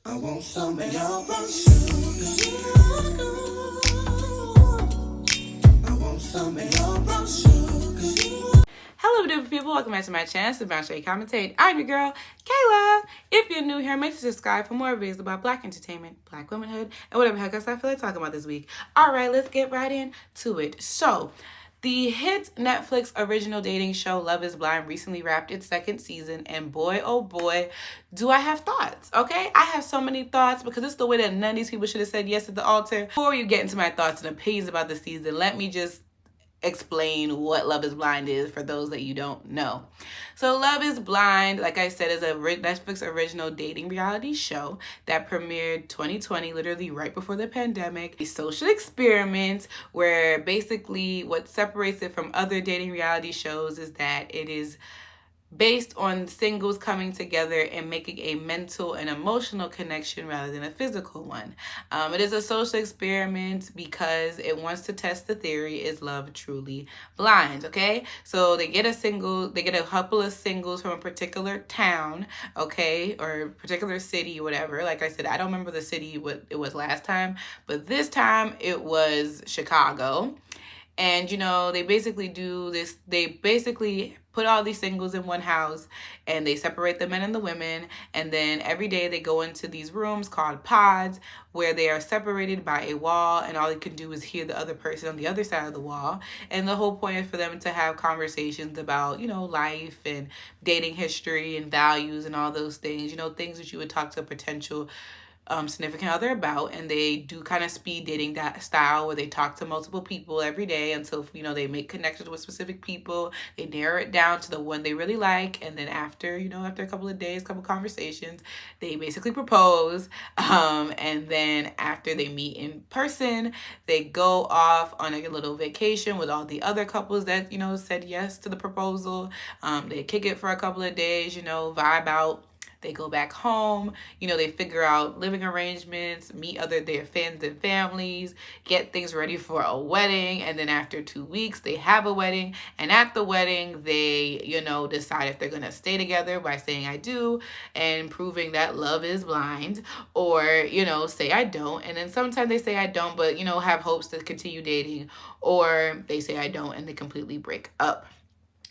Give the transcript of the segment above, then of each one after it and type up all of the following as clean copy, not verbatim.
I want some of your brown sugar. I want some of your brown sugar. Hello, beautiful people. Welcome back to my channel. It's Brownsugar Commentary. I'm your girl, Kayla. If you're new here, make sure to subscribe for more videos about Black entertainment, Black womanhood, and whatever heck else I feel like talking about this week. All right, let's get right into it. So, the hit Netflix original dating show Love is Blind recently wrapped its second season, and boy, oh boy, do I have thoughts, okay? I have so many thoughts because it's the way that none of these people should have said yes at the altar. Before you get into my thoughts and opinions about the season, let me just explain what Love is Blind is for those that you don't know. So Love is Blind, like I said, is a Netflix original dating reality show that premiered 2020, literally right before the pandemic. A social experiment where basically what separates it from other dating reality shows is that it is based on singles coming together and making a mental and emotional connection rather than a physical one. It is a social experiment because it wants to test the theory, is love truly blind, okay? So they get a couple of singles from a particular town, okay, or particular city, whatever. Like I said, I don't remember the city what it was last time, but this time it was Chicago. And, they basically do this. They basically put all these singles in one house and they separate the men and the women. And then every day they go into these rooms called pods where they are separated by a wall. And all they can do is hear the other person on the other side of the wall. And the whole point is for them to have conversations about, life and dating history and values and all those things, things that you would talk to a potential significant other about. And they do kind of speed dating that style where they talk to multiple people every day until they make connections with specific people. They narrow it down to the one they really like, and then after a couple of days, couple conversations, they basically propose. And then after they meet in person, they go off on a little vacation with all the other couples that said yes to the proposal. They kick it for a couple of days, vibe out. They go back home, they figure out living arrangements, meet their friends and families, get things ready for a wedding. And then after 2 weeks, they have a wedding. And at the wedding, they, decide if they're going to stay together by saying I do and proving that love is blind, or, say I don't. And then sometimes they say I don't, but, have hopes to continue dating, or they say I don't and they completely break up.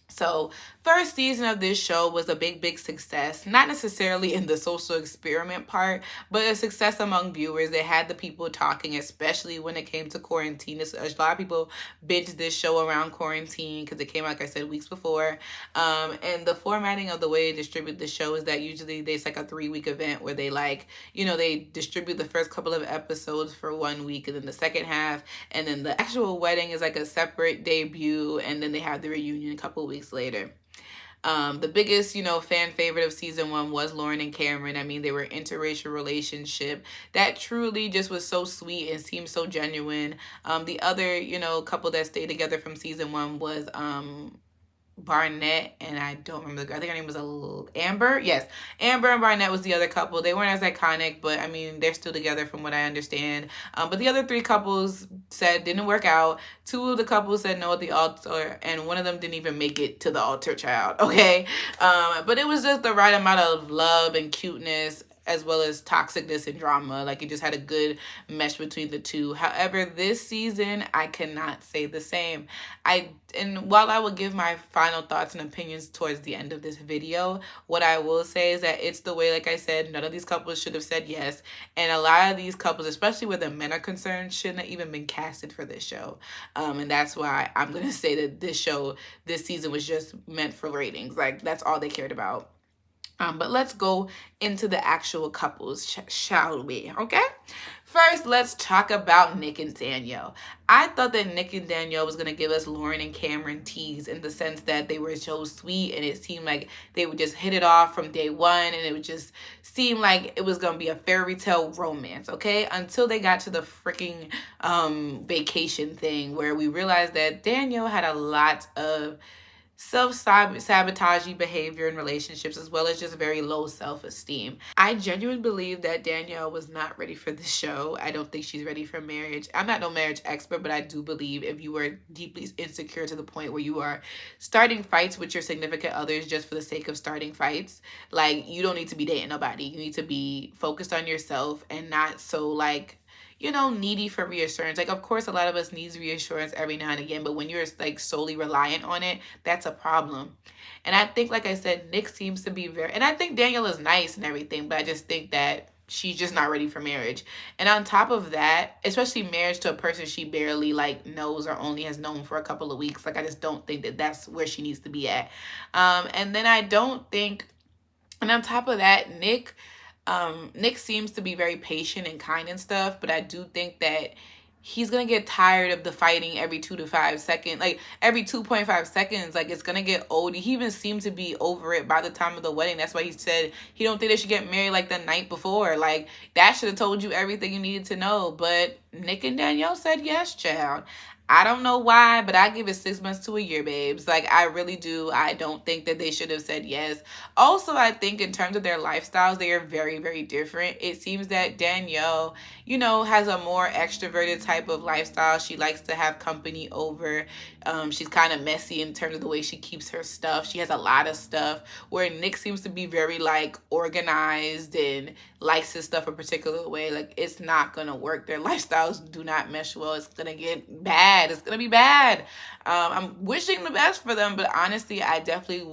So first season of this show was a big success, not necessarily in the social experiment part, but a success among viewers. They had the people talking, especially when it came to quarantine. A lot of people binged this show around quarantine because it came out, like I said, weeks before. And the formatting of the way they distribute the show is that usually there's like a 3-week event where they they distribute the first couple of episodes for 1 week and then the second half. And then the actual wedding is like a separate debut. And then they have the reunion a couple of weeks later. The biggest, fan favorite of season 1 was Lauren and Cameron. I mean, they were an interracial relationship that truly just was so sweet and seemed so genuine. The other, couple that stayed together from season 1 was Barnett, and I don't remember. I think her name was Amber. Yes, Amber and Barnett was the other couple. They weren't as iconic, but I mean, they're still together from what I understand. But the other 3 couples said didn't work out. 2 of the couples said no at the altar, and one of them didn't even make it to the altar, child. Okay, but it was just the right amount of love and cuteness, as well as toxicness and drama. Like, it just had a good mesh between the two. However, this season, I cannot say the same. And while I will give my final thoughts and opinions towards the end of this video, what I will say is that it's the way, like I said, none of these couples should have said yes. And a lot of these couples, especially where the men are concerned, shouldn't have even been casted for this show. And that's why I'm going to say that this season was just meant for ratings. Like, that's all they cared about. But let's go into the actual couples, shall we? Okay? First, let's talk about Nick and Danielle. I thought that Nick and Danielle was going to give us Lauren and Cameron tease, in the sense that they were so sweet and it seemed like they would just hit it off from day one, and it would just seem like it was going to be a fairy tale romance, okay? Until they got to the freaking vacation thing, where we realized that Danielle had a lot of self-sabotaging behavior in relationships, as well as just very low self-esteem. I genuinely believe that Danielle was not ready for the show. I don't think she's ready for marriage. I'm not no marriage expert, but I do believe if you are deeply insecure to the point where you are starting fights with your significant others just for the sake of starting fights, like, you don't need to be dating nobody. You need to be focused on yourself and not so, like, needy for reassurance. Like, of course, a lot of us needs reassurance every now and again, but when you're like solely reliant on it, that's a problem. And I think, like I said, Nick seems to be and I think Danielle is nice and everything, but I just think that she's just not ready for marriage. And on top of that, especially marriage to a person she barely like knows or only has known for a couple of weeks, like, I just don't think that that's where she needs to be at. And then I don't think, and on top of that, Nick seems to be very patient and kind and stuff, but I do think that he's gonna get tired of the fighting every 2 to 5 seconds, like every 2.5 seconds. Like, it's gonna get old. He even seemed to be over it by the time of the wedding. That's why he said he don't think they should get married like the night before. Like, that should have told you everything you needed to know. But Nick and Danielle said yes, child. I don't know why, but I give it 6 months to a year, babes. Like, I really do. I don't think that they should have said yes. Also, I think in terms of their lifestyles, they are very, very different. It seems that Danielle, has a more extroverted type of lifestyle. She likes to have company over. She's kind of messy in terms of the way she keeps her stuff. She has a lot of stuff, where Nick seems to be very, like, organized and likes his stuff a particular way. Like, it's not going to work. Their lifestyles do not mesh well. It's going to get bad. It's gonna be bad. I'm wishing the best for them, but honestly, I definitely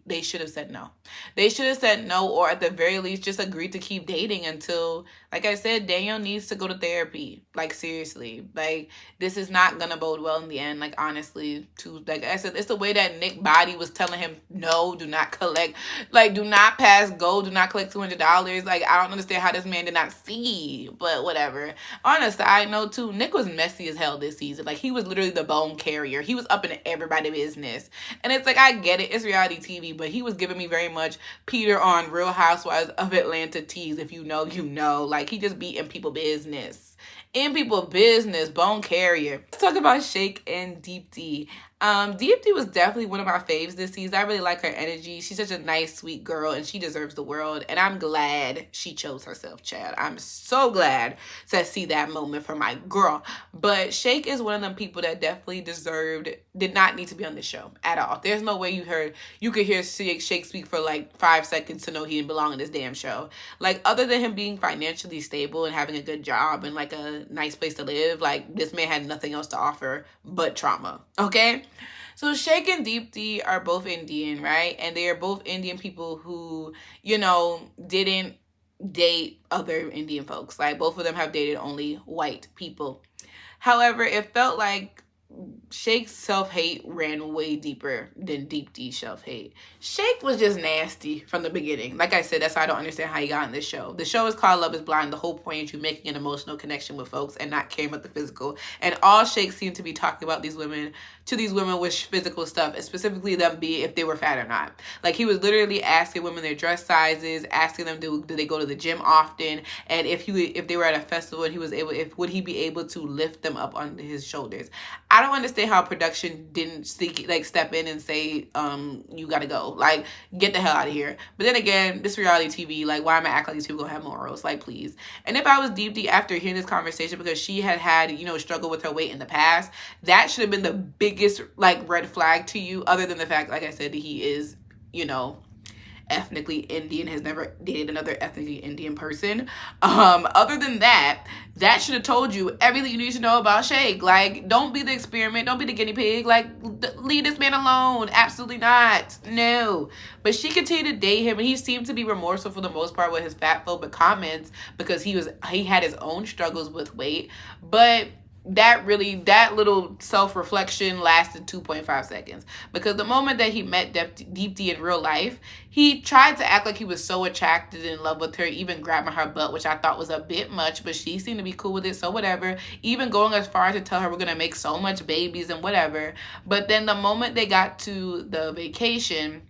they should have said no. They should have said no, or at the very least, just agreed to keep dating until, like I said, Danielle needs to go to therapy. Like, seriously. Like, this is not gonna bode well in the end. Like, honestly, like I said, it's the way that Nick Body was telling him, no, do not collect, like, do not pass go, do not collect $200. Like, I don't understand how this man did not see, but whatever. On a side note, too, Nick was messy as hell this season. Like, he was literally the bone carrier. He was up in everybody's business. And it's like, I get it, it's reality TV, but he was giving me very much Peter on Real Housewives of Atlanta tease. If you know, you know. Like, he just be in people business. In people business, bone carrier. Let's talk about Shake and Deep D. Deep D was definitely one of my faves this season. I really like her energy. She's such a nice, sweet girl, and she deserves the world. And I'm glad she chose herself, Chad. I'm so glad to see that moment for my girl. But Shake is one of them people that definitely did not need to be on this show at all. There's no way you could hear Shake speak for like 5 seconds to know he didn't belong in this damn show. Like, other than him being financially stable and having a good job and like a nice place to live, like, this man had nothing else to offer but trauma. Okay? So Shake and Deep D are both Indian, right? And they are both Indian people who, didn't date other Indian folks. Like, both of them have dated only white people. However, it felt like Shake's self-hate ran way deeper than Deep D's self-hate. Shake was just nasty from the beginning. Like I said, that's why I don't understand how he got in this show. The show is called Love is Blind. The whole point is you making an emotional connection with folks and not caring about the physical. And all Shake seemed to be talking about these women with physical stuff, and specifically them be if they were fat or not. Like, he was literally asking women their dress sizes, asking them do they go to the gym often, and if they were at a festival and would he be able to lift them up on his shoulders. I don't understand how production didn't step in and say, you gotta go. Like, get the hell out of here. But then again, this reality TV, like, why am I acting like these people gonna have morals? Like, please. And if I was Deep D after hearing this conversation, because she had struggle with her weight in the past, that should have been the biggest, like, red flag to you, other than the fact, like I said, that he is, ethnically Indian, has never dated another ethnically Indian person. Other than that should have told you everything you need to know about Shake. Like, don't be the experiment, don't be the guinea pig. Like, leave this man alone. Absolutely not. No. But she continued to date him, and he seemed to be remorseful for the most part with his fatphobic comments, because he had his own struggles with weight. But that little self-reflection lasted 2.5 seconds, because the moment that he met Deep D in real life, he tried to act like he was so attracted and in love with her, even grabbing her butt, which I thought was a bit much, but she seemed to be cool with it, so whatever. Even going as far as to tell her we're gonna make so much babies and whatever. But then the moment they got to the vacation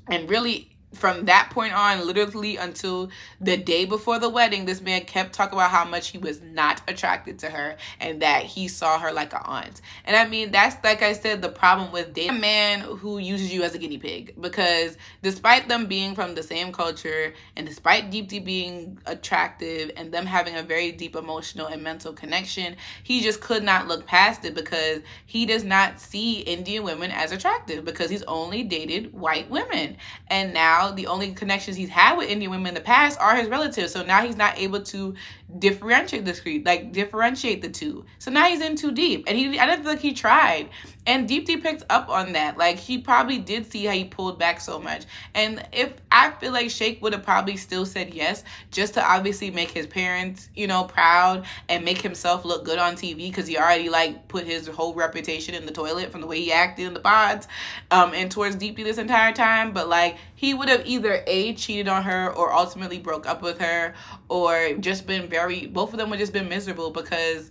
and really from that point on, literally until the day before the wedding, this man kept talking about how much he was not attracted to her and that he saw her like an aunt. And I mean, that's, like I said, the problem with dating a man who uses you as a guinea pig, because despite them being from the same culture and despite Deepti being attractive and them having a very deep emotional and mental connection, he just could not look past it because he does not see Indian women as attractive because he's only dated white women. And now the only connections he's had with Indian women in the past are his relatives. So now he's not able to differentiate the two. So now he's in too deep. And I didn't feel like he tried. And Deepti picked up on that. Like, he probably did see how he pulled back so much. And if I feel like Shake would have probably still said yes, just to obviously make his parents, proud and make himself look good on TV, because he already like put his whole reputation in the toilet from the way he acted in the pods, and towards Deepti this entire time. But like, he would have either A, cheated on her, or ultimately broke up with her, or just been both of them would just been miserable, because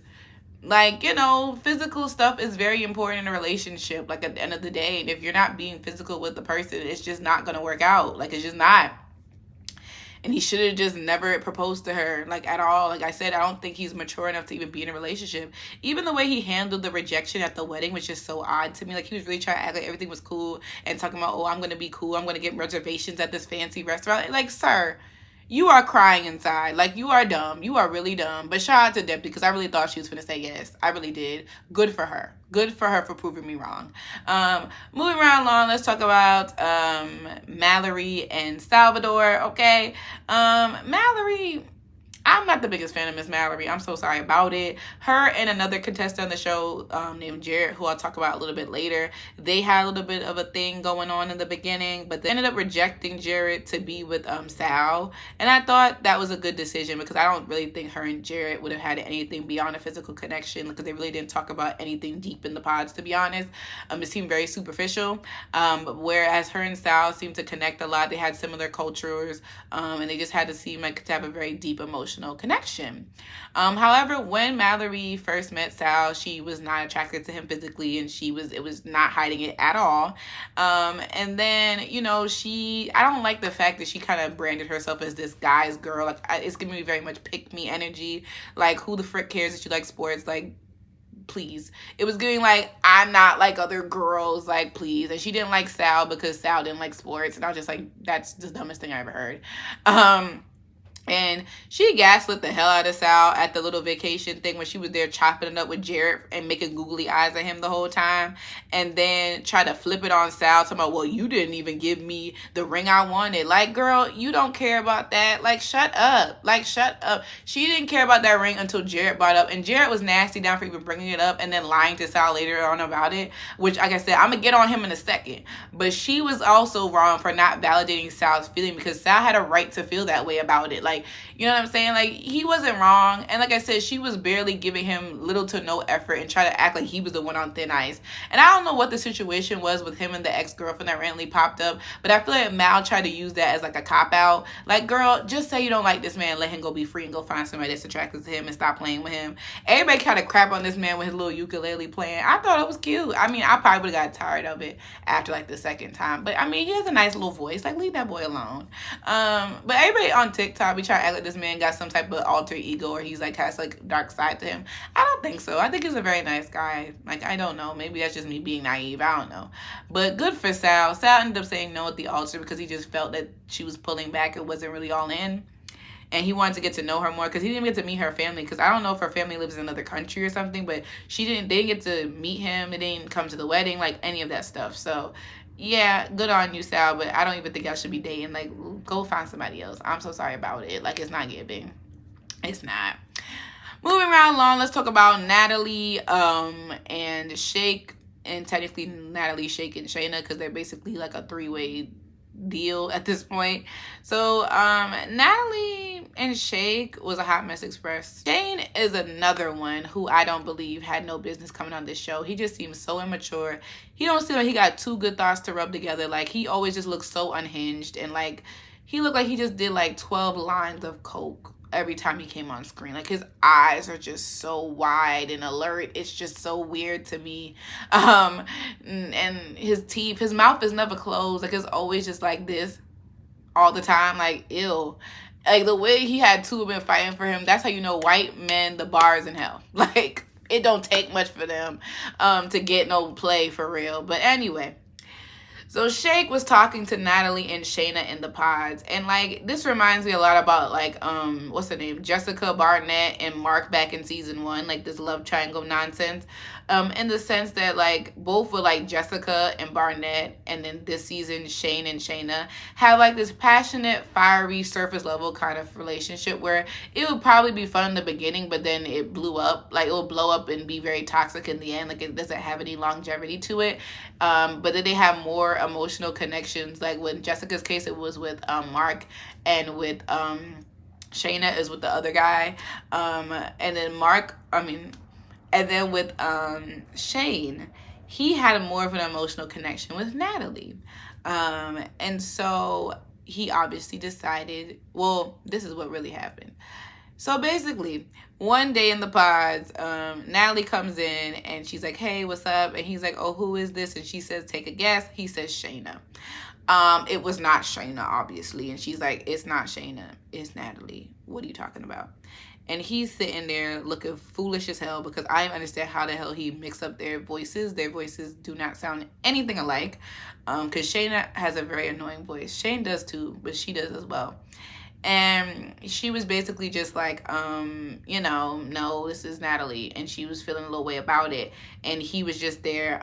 like, physical stuff is very important in a relationship, like at the end of the day. And if you're not being physical with the person, it's just not gonna work out. Like, it's just not. And he should have just never proposed to her, like, at all. Like I said, I don't think he's mature enough to even be in a relationship. Even the way he handled the rejection at the wedding was just so odd to me. Like, he was really trying to act like everything was cool and talking about, oh, I'm going to be cool. I'm going to get reservations at this fancy restaurant. Like, sir, you are crying inside. Like, you are dumb. You are really dumb. But shout out to Deb, because I really thought she was going to say yes. I really did. Good for her. Good for her for proving me wrong. Moving right along, let's talk about Mallory and Salvador, okay? Mallory, I'm not the biggest fan of Miss Mallory. I'm so sorry about it. Her and another contestant on the show named Jared, who I'll talk about a little bit later, they had a little bit of a thing going on in the beginning, but they ended up rejecting Jared to be with Sal. And I thought that was a good decision, because I don't really think her and Jared would have had anything beyond a physical connection, because they really didn't talk about anything deep in the pods, to be honest. It seemed very superficial. Whereas her and Sal seemed to connect a lot. They had similar cultures, and they just had to seem like to have a very deep emotional connection. However, when Mallory first met Sal, she was not attracted to him physically, and it was not hiding it at all. And then, I don't like the fact that she kind of branded herself as this guy's girl. Like, it's giving me very much pick me energy. Like, who the frick cares that you like sports? Like, please. It was giving like, I'm not like other girls, like, please. And she didn't like Sal because Sal didn't like sports. And I was just like, that's the dumbest thing I ever heard. And she gaslit the hell out of Sal at the little vacation thing when she was there chopping it up with Jared and making googly eyes at him the whole time. And then try to flip it on Sal, talking about, well, you didn't even give me the ring I wanted. Like, girl, you don't care about that. Like, shut up. Like, shut up. She didn't care about that ring until Jared brought it up. And Jared was nasty down for even bringing it up and then lying to Sal later on about it. Which, like I said, I'm going to get on him in a second. But she was also wrong for not validating Sal's feeling, because Sal had a right to feel that way about it. Like, you know what I'm saying? Like, he wasn't wrong. And like I said, she was barely giving him little to no effort and try to act like he was the one on thin ice. And I don't know what the situation was with him and the ex-girlfriend that randomly popped up, but I feel like Mal tried to use that as like a cop-out. Like, girl, just say you don't like this man, let him go be free and go find somebody that's attracted to him and stop playing with him. Everybody kind of crap on this man with his little ukulele playing. I thought it was cute. I mean, I probably would have got tired of it after like the second time. But I mean, he has a nice little voice. Like, leave that boy alone. But everybody on TikTok be trying to act like this man got some type of alter ego, or he's like has like dark side to him. I don't think so. I think he's a very nice guy. Like, I don't know. Maybe that's just me being naive. I don't know. But good for Sal. Sal ended up saying no at the altar because he just felt that she was pulling back. It wasn't really all in. And he wanted to get to know her more because he didn't get to meet her family, because I don't know if her family lives in another country or something, but they didn't get to meet him. They didn't come to the wedding, like any of that stuff. So yeah, good on you, Sal, but I don't even think y'all should be dating. Like, go find somebody else. I'm so sorry about it. Like, it's not giving. It's not. Moving right along, let's talk about Natalie and Shake, and technically Natalie, Shake, and Shayna, because they're basically like a three-way deal at this point. So Natalie and Shake was a hot mess express. Shane is another one who I don't believe had no business coming on this show. He just seems so immature. He don't seem like he got two good thoughts to rub together. Like, he always just looks so unhinged, and like he looked like he just did like 12 lines of coke every time he came on screen. Like, his eyes are just so wide and alert. It's just so weird to me. And his teeth, his mouth is never closed. Like, it's always just like this. all the time. Like, ew. Like, the way he had two women fighting for him, that's how you know white men, the bar is in hell. Like, it don't take much for them to get no play for real. But anyway, so Shake was talking to Natalie and Shayna in the pods. And, like, this reminds me a lot about, like, what's her name? Jessica Barnett and Mark back in season 1. Like, this love triangle nonsense. In the sense that, like, both were, like, Jessica and Barnett. And then this season, Shane and Shayna have, like, this passionate, fiery, surface level kind of relationship where it would probably be fun in the beginning, but then it blew up. Like, it will blow up and be very toxic in the end. Like, it doesn't have any longevity to it. But then they have more emotional connections. Like, with Jessica's case, it was with Mark, and with Shayna is with the other guy. And then with Shane, he had more of an emotional connection with Natalie. And so he obviously decided, well, this is what really happened. So basically, one day in the pods, Natalie comes in and she's like, hey, what's up? And he's like, oh, who is this? And she says, take a guess. He says, Shayna. It was not Shayna, obviously. And she's like, it's not Shayna. It's Natalie. What are you talking about? And he's sitting there looking foolish as hell because I don't understand how the hell he mixed up their voices. Their voices do not sound anything alike. Because Shayna has a very annoying voice. Shane does too, but she does as well. And she was basically just like, no, this is Natalie. And she was feeling a little way about it. And he was just there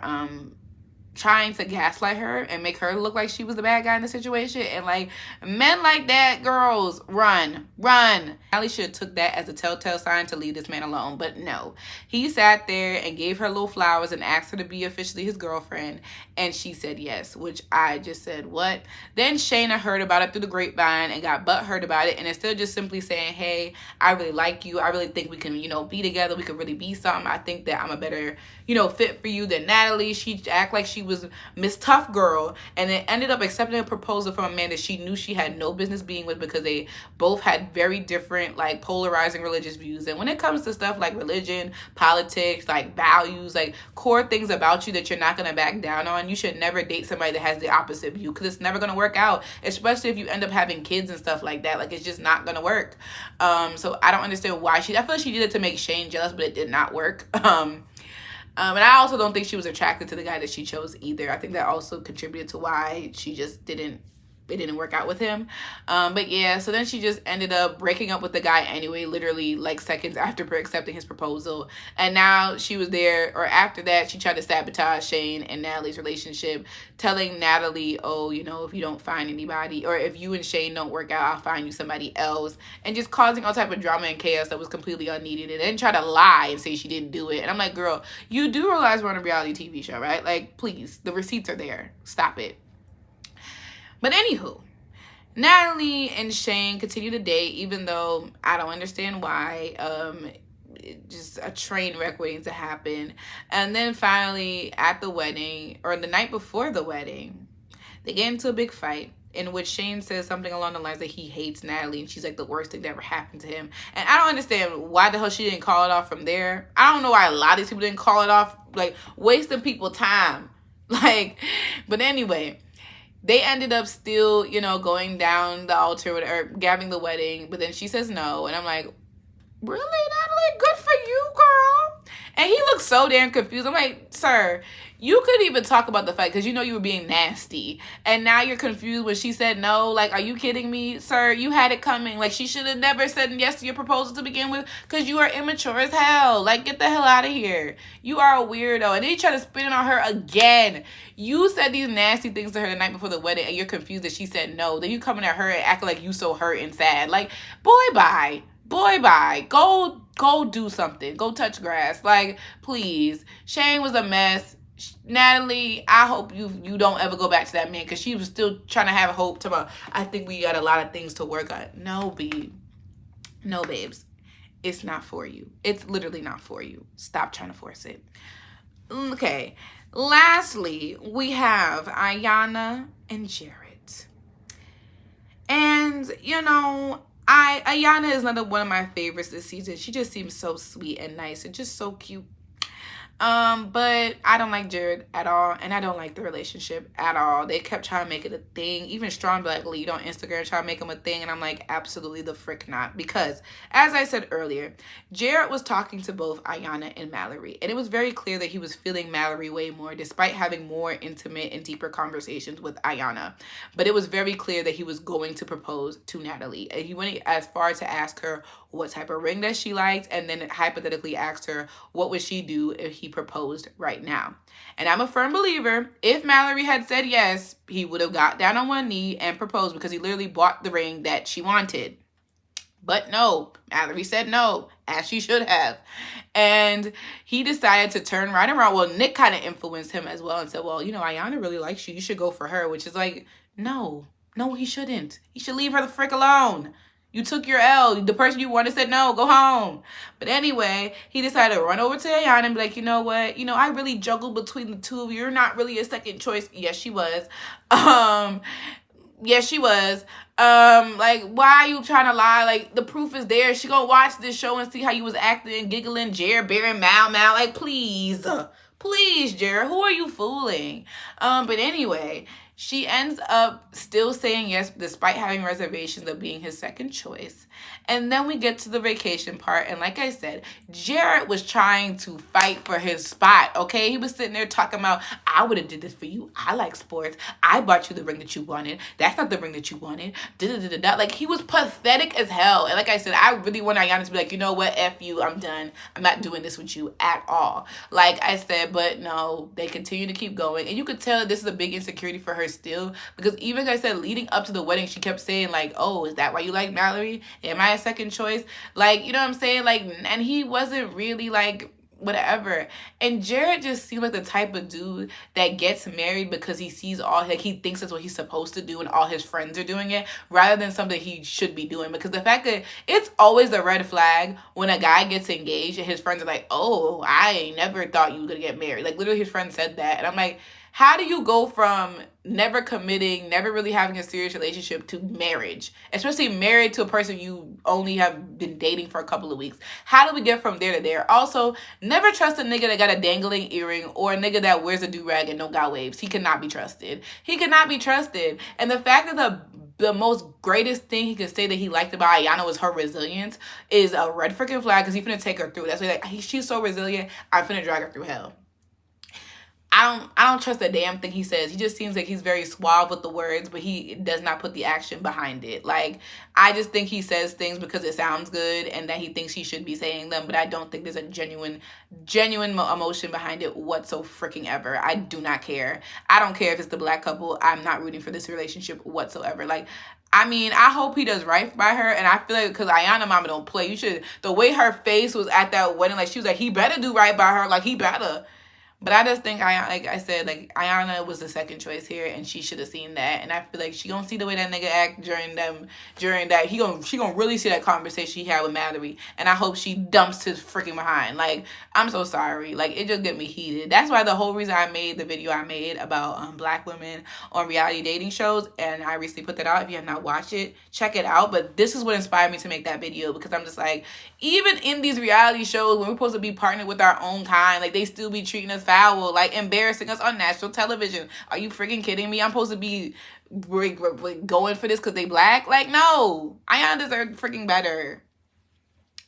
trying to gaslight her and make her look like she was the bad guy in the situation. And, like, men like that, girls, run. Natalie should have took that as a telltale sign to leave this man alone. But no. He sat there and gave her little flowers and asked her to be officially his girlfriend. And she said yes, which I just said, what? Then Shayna heard about it through the grapevine and got butthurt about it. And instead of just simply saying, hey, I really like you. I really think we can, be together. We could really be something. I think that I'm a better, fit for you than Natalie. She act like she was Miss Tough Girl, and then ended up accepting a proposal from a man that she knew she had no business being with because they both had very different, like, polarizing religious views. And when it comes to stuff like religion, politics, like values, like core things about you that you're not going to back down on, you should never date somebody that has the opposite view because it's never going to work out, especially if you end up having kids and stuff like that. Like, it's just not going to work. So I don't understand why I feel like she did it to make Shane jealous, but it did not work. And I also don't think she was attracted to the guy that she chose either. I think that also contributed to why she just didn't work out with him. But yeah, so then she just ended up breaking up with the guy anyway, literally like seconds after accepting his proposal. And now she was there, or after that, she tried to sabotage Shane and Natalie's relationship, telling Natalie, oh, if you don't find anybody, or if you and Shane don't work out, I'll find you somebody else. And just causing all type of drama and chaos that was completely unneeded. And then try to lie and say she didn't do it. And I'm like, girl, you do realize we're on a reality TV show, right? Like, please, the receipts are there. Stop it. But anywho, Natalie and Shane continue to date, even though I don't understand why. Just a train wreck waiting to happen. And then finally, at the wedding, or the night before the wedding, they get into a big fight in which Shane says something along the lines that he hates Natalie and she's like the worst thing that ever happened to him. And I don't understand why the hell she didn't call it off from there. I don't know why a lot of these people didn't call it off, like wasting people's time. Like, but anyway, they ended up still, going down the altar or gabbing the wedding. But then she says no. And I'm like, really, Natalie? Good for you, girl. And he looks so damn confused. I'm like, sir, you could even talk about the fight because you were being nasty. And now you're confused when she said no. Like, are you kidding me? Sir, you had it coming. Like, she should have never said yes to your proposal to begin with because you are immature as hell. Like, get the hell out of here. You are a weirdo. And then you try to spin it on her again. You said these nasty things to her the night before the wedding and you're confused that she said no. Then you coming at her and acting like you so hurt and sad. Like, boy, bye. Boy, bye. Go do something. Go touch grass. Like, please. Shane was a mess. Natalie, I hope you don't ever go back to that man because she was still trying to have hope about, I think we got a lot of things to work on. No, babe. No, babes. It's not for you. It's literally not for you. Stop trying to force it. Okay. Lastly, we have Ayanna and Jared. And, Ayanna is another one of my favorites this season. She just seems so sweet and nice and just so cute. But I don't like Jared at all, and I don't like the relationship at all. They kept trying to make it a thing. Even Strong Black Lead on Instagram trying to make him a thing, and I'm like, absolutely the frick not. Because, as I said earlier, Jared was talking to both Ayanna and Mallory, and it was very clear that he was feeling Mallory way more, despite having more intimate and deeper conversations with Ayanna. But it was very clear that he was going to propose to Natalie, and he went as far to ask her what type of ring that she liked, and then hypothetically asked her what would she do if he proposed right now. And I'm a firm believer, if Mallory had said yes, he would have got down on one knee and proposed, because he literally bought the ring that she wanted. But no, Mallory said no, as she should have. And he decided to turn right around. Well, Nick kind of influenced him as well and said, well, you know, Ayanna really likes you. You should go for her, which is like, no, he shouldn't. He should leave her the frick alone. You took your L. The person you wanted said no, go home. But anyway, he decided to run over to Ayanna and be like, you know what? You know, I really juggled between the two of you. You're not really a second choice. Yes, she was. Yes, she was. Like, why are you trying to lie? Like, the proof is there. She gonna watch this show and see how you was acting and giggling, Jared, bearing, mal. Like, please. Please, Jared, who are you fooling? But anyway, she ends up still saying yes, despite having reservations of being his second choice. And then we get to the vacation part. And like I said, Jared was trying to fight for his spot, okay? He was sitting there talking about, I would have did this for you. I like sports. I bought you the ring that you wanted. That's not the ring that you wanted. Da-da-da-da-da. Like, he was pathetic as hell. And like I said, I really want Ayanna to be like, you know what? F you. I'm done. I'm not doing this with you at all. Like I said, but no, they continue to keep going. And you could tell this is a big insecurity for her still. Because even like I said, leading up to the wedding, she kept saying like, oh, is that why you like Mallory? Am I a second choice? Like, you know what I'm saying? Like, and he wasn't really like whatever. And Jared just seemed like the type of dude that gets married because he sees all, like, he thinks that's what he's supposed to do and all his friends are doing it, rather than something he should be doing. Because the fact that it's always a red flag when a guy gets engaged and his friends are like, oh, I never thought you were gonna get married. Like, literally his friend said that. And I'm like, how do you go from never committing, never really having a serious relationship to marriage, especially married to a person you only have been dating for a couple of weeks? How do we get from there to there? Also, never trust a nigga that got a dangling earring or a nigga that wears a do-rag and no got waves. He cannot be trusted. He cannot be trusted. And the fact that the most greatest thing he could say that he liked about Ayanna was her resilience is a red freaking flag, because he's finna take her through. That's why, like, she's so resilient, I'm finna drag her through hell. I don't trust a damn thing he says. He just seems like he's very suave with the words, but he does not put the action behind it. Like, I just think he says things because it sounds good and that he thinks he should be saying them, but I don't think there's a genuine emotion behind it whatsoever freaking ever. I do not care. I don't care if it's the black couple. I'm not rooting for this relationship whatsoever. Like, I mean, I hope he does right by her, and I feel like, because Ayanna mama don't play, you should, the way her face was at that wedding, like, she was like, he better do right by her, like, he better. But I just think, like I said, like, Ayanna was the second choice here, and she should have seen that. And I feel like she gonna see the way that nigga act during that. She gonna really see that conversation he had with Mallory. And I hope she dumps his freaking behind. Like, I'm so sorry. Like, it just get me heated. That's why the whole reason I made the video I made about black women on reality dating shows, and I recently put that out. If you have not watched it, check it out. But this is what inspired me to make that video, because I'm just like, even in these reality shows, when we're supposed to be partnered with our own kind, like, they still be treating us foul, like, embarrassing us on national television. Are you freaking kidding me? I'm supposed to be going for this because they black? Like, no. Ayanna deserves freaking better.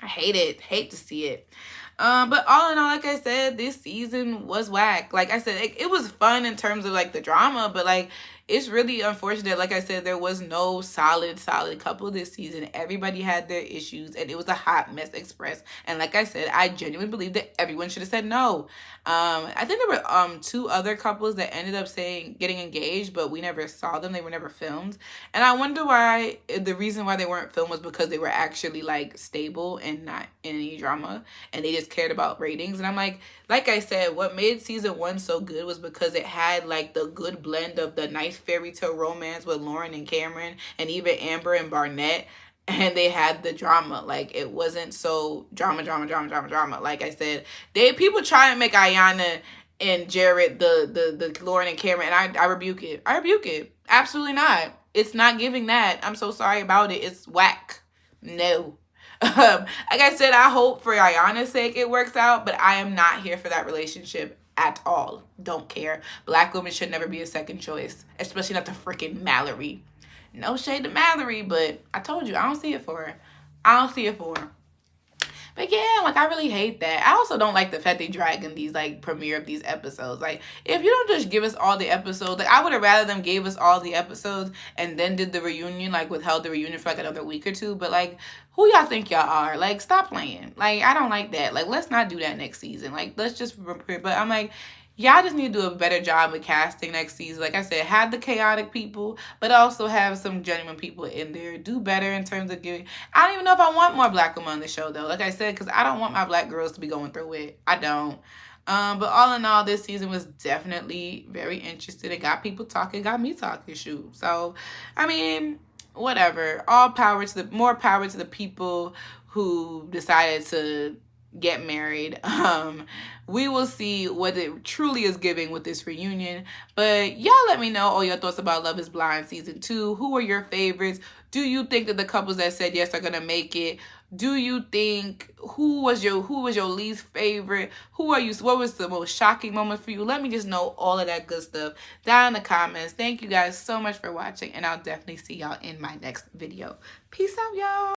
I hate it. Hate to see it. But all in all, like I said, this season was whack. Like I said, it was fun in terms of, like, the drama, but, like, it's really unfortunate. Like I said, there was no solid couple this season. Everybody had their issues, and it was a hot mess express. And like I said, I genuinely believe that everyone should have said no. I think there were 2 other couples that ended up getting engaged, but we never saw them. They were never filmed. And I wonder why. The reason why they weren't filmed was because they were actually, like, stable and not in any drama, and they just cared about ratings. And I'm like I said, what made season 1 so good was because it had, like, the good blend of the nice fairy tale romance with Lauren and Cameron, and even Amber and Barnett. And they had the drama. Like, it wasn't so drama. Like I said, people try and make Ayanna and Jared the Lauren and Cameron, and I rebuke it. I rebuke it. Absolutely not. It's not giving that. I'm so sorry about it. It's whack. No. Like I said, I hope for Ayanna's sake it works out, but I am not here for that relationship at all. Don't care. Black women should never be a second choice, especially not the freaking Mallory. No shade to Mallory, but I told you, I don't see it for her. I don't see it for her. But yeah, like, I really hate that. I also don't like the fact they drag in these, like, premiere of these episodes. Like, if you don't just give us all the episodes, like, I would have rather them gave us all the episodes and then did the reunion, like, withheld the reunion for, like, another week or two. But, like, who y'all think y'all are? Like, stop playing. Like, I don't like that. Like, let's not do that next season. Like, let's just, but I'm like, y'all just need to do a better job with casting next season. Like I said, have the chaotic people, but also have some genuine people in there. Do better in terms of giving. I don't even know if I want more black women on the show, though. Like I said, because I don't want my black girls to be going through it. I don't. But all in all, this season was definitely very interesting. It got people talking, got me talking, shoot. So, I mean, whatever. More power to the people who decided to get married. We will see what it truly is giving with this reunion. But y'all let me know all your thoughts about Love is Blind season 2. Who are your favorites? Do you think that the couples that said yes are gonna make it? Do you think who was your least favorite? What was the most shocking moment for you? Let me just know all of that good stuff down in the comments. Thank you guys so much for watching, and I'll definitely see y'all in my next video. Peace out, y'all.